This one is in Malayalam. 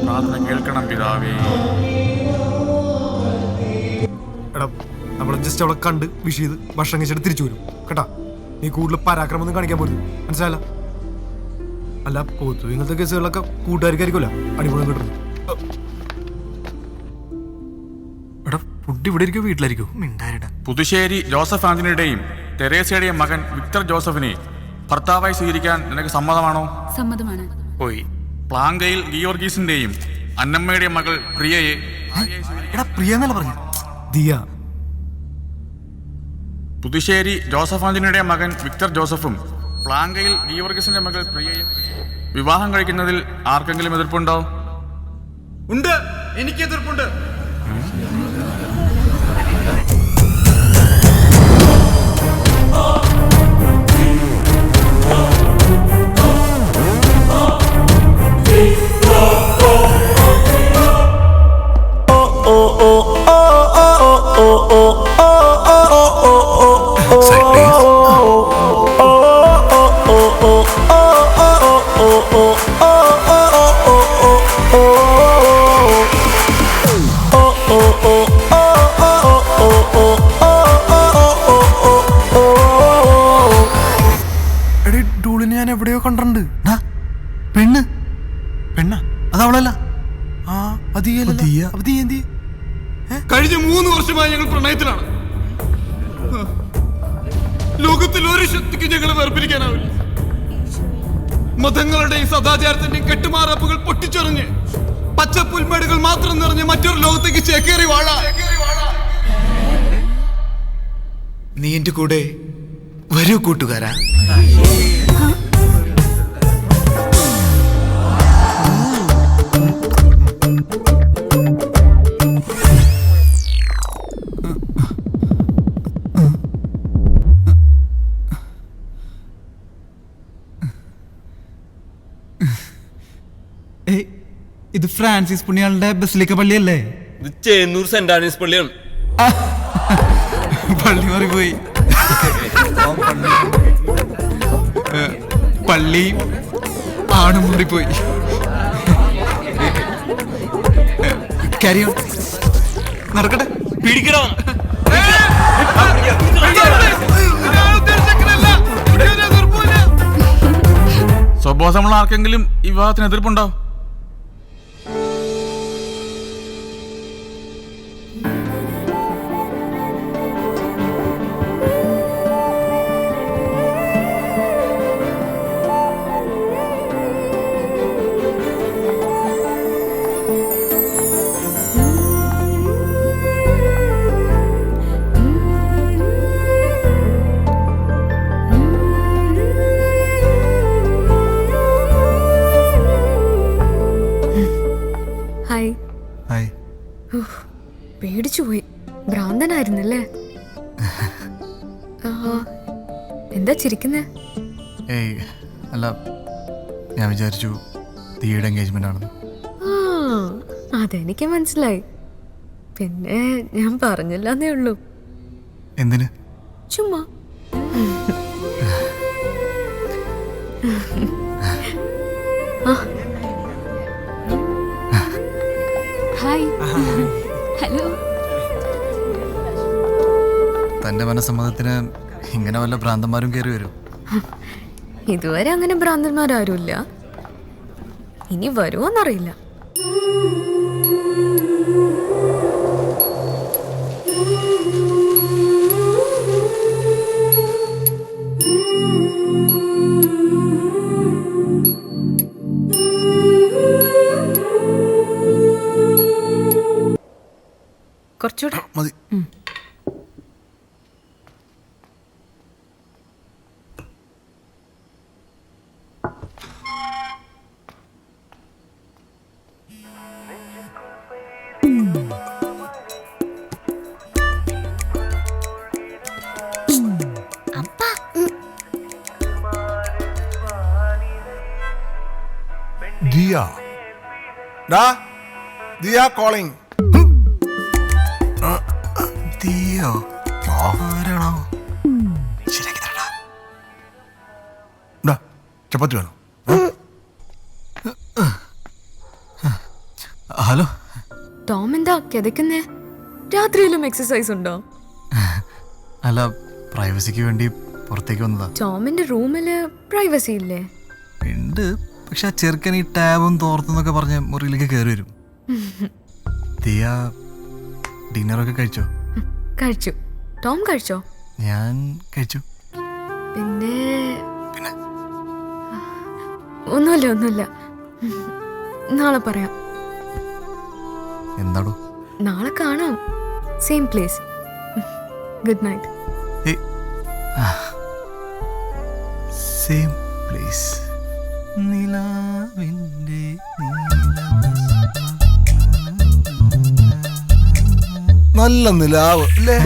പ്രാർത്ഥന കേൾക്കണം പിതാവേ. എടാ നമ്മൾ ജസ്റ്റ് അവളെ കണ്ട് വിഷ് ചെയ്ത് ഭക്ഷണം കഴിച്ചിട്ട് തിരിച്ചു വരും കേട്ടാ. നീ കൂടുതൽ പരാക്രമൊന്നും കാണിക്കാൻ പോലും മനസ്സിലായല്ല. അല്ല പോത്തു ഇങ്ങനത്തെ കേസുകളിലൊക്കെ കൂട്ടുകാർക്കായിരിക്കുമല്ലോ അടിപൊളി കിട്ടുന്നത്. എടാ ഫുഡ് ഇവിടെ ഇരിക്കും വീട്ടിലായിരിക്കും മിണ്ടായിട്ടാ. പുതുശ്ശേരി ജോസഫ് ആന്റണിയുടെയും തെരേസയുടെയും മകൻ വിക്ടർ ജോസഫിനെ ഭർത്താവായി സ്വീകരിക്കാൻ നിനക്ക് സമ്മതമാണോ? സമ്മതമാണ്. പോയി. പ്ലാങ്കയിൽ ഗിയോർഗീസിന്റെയും അന്നമ്മയുടെയും മകൾ പ്രിയയെ എടാ പ്രിയ എന്നല്ല പറഞ്ഞു ദിയ. പുതുശ്ശേരി ജോസഫ് ആന്റണിയുടെ മകൻ വിക്ടർ ജോസഫും പ്ലാങ്കയിൽ ഗിയോർഗീസിന്റെ മകൾ പ്രിയയും വിവാഹം കഴിക്കുന്നതിൽ ആർക്കെങ്കിലും എതിർപ്പുണ്ടോ? ഉണ്ട്, എനിക്ക് എതിർപ്പുണ്ട്. ഞാൻ എവിടെയോ കണ്ടിട്ടുണ്ട്. പെണ്ണ് പെണ്ണ അതവളല്ല. കഴിഞ്ഞ 3 വർഷമായി ഞങ്ങൾ പ്രണയത്തിലാണ്. ലോകത്തിൽ ഒരു ശക്തിക്ക് ഞങ്ങളെ വേർപിരിക്കാനാവില്ല. മതങ്ങളുടെയും സദാചാരത്തിന്റെയും കെട്ടുമാറാപ്പുകൾ പൊട്ടിച്ചെറിഞ്ഞ് പച്ച പുൽമേടുകൾ മാത്രം നിറഞ്ഞ് മറ്റൊരു ലോകത്തേക്ക് ചേക്കേറി വാഴ. നീ എന്റെ കൂടെ വരൂ കൂട്ടുകാരാ. ഇത് ഫ്രാൻസിസ് പുണ്യാളുടെ ബസിലിക്ക പള്ളിയല്ലേ? ഇത് ചേന്നൂർ സെന്റ് ആനീസ് പള്ളിയാണ്. പള്ളി മാറിപ്പോയി. പള്ളി ആണും മാറിപ്പോയി. കാര്യം നടക്കട്ടെ. പിടിക്കണോ? സ്വബോധമുള്ള ആർക്കെങ്കിലും ഈ വിവാഹത്തിന് എതിർപ്പുണ്ടോ? പേടിച്ചുപോയി. ഭ്രാന്തനായിരുന്നല്ലേ? എന്താ ചിരിക്കുന്നേ? ഏയ് അല്ല, ഞാൻ വിചാരിച്ചു തീയുടെ എൻഗേജ്മെന്റ് ആണെന്ന്. അതെനിക്ക് മനസ്സിലായി. പിന്നെ ഞാൻ പറഞ്ഞില്ലെന്നേ ഉള്ളൂ. എന്തിന്? ചുമ്മാ. ഹായ്. ഹലോ. തന്റെ മനസ്സമ്മതത്തിന് ഇങ്ങനെ വല്ല ഭ്രാന്തന്മാരും കയറി വരും? ഇതുവരെ അങ്ങനെ ഭ്രാന്തന്മാരാരുമില്ല. ഇനി വരുമോന്നറിയില്ല. കുറച്ചുകൂടെ മതി. ദിയ ദിയ കോളിംഗ്. ദിയോ? ആരാണോ? ശരിയാക്കി തരടാ. ചപ്പാത്തി വേണം. ഹലോ. ടോം എന്താ കിതക്കുന്നേ? രാത്രിയിലും എക്സസൈസ് ഉണ്ടോ? അല്ല, പ്രൈവസിക്ക് വേണ്ടി പുറത്തേക്ക് വന്നതാ. ടോമിന്റെ റൂമില് പ്രൈവസി ഇല്ലേ? ഉണ്ട്, പക്ഷെ ആ ചെറുക്കൻ ഈ ടാബും തോർത്തെന്നൊക്കെ പറഞ്ഞ് മുറിയിലേക്ക് കയറി വരും. ദിയ ഡിന്നറൊക്കെ കഴിച്ചോ? കഴിച്ചു. ടോം കഴിച്ചോ? ഞാൻ കഴിച്ചു. പിന്നെ പിന്നെ ഒന്നുമില്ല. നാളെ പറയാം. എന്താടോ? നാളെ കാണാം, same place. Good night. Same place. നിലാവിൻ്റെ നല്ല നിലാവ് അല്ലേ?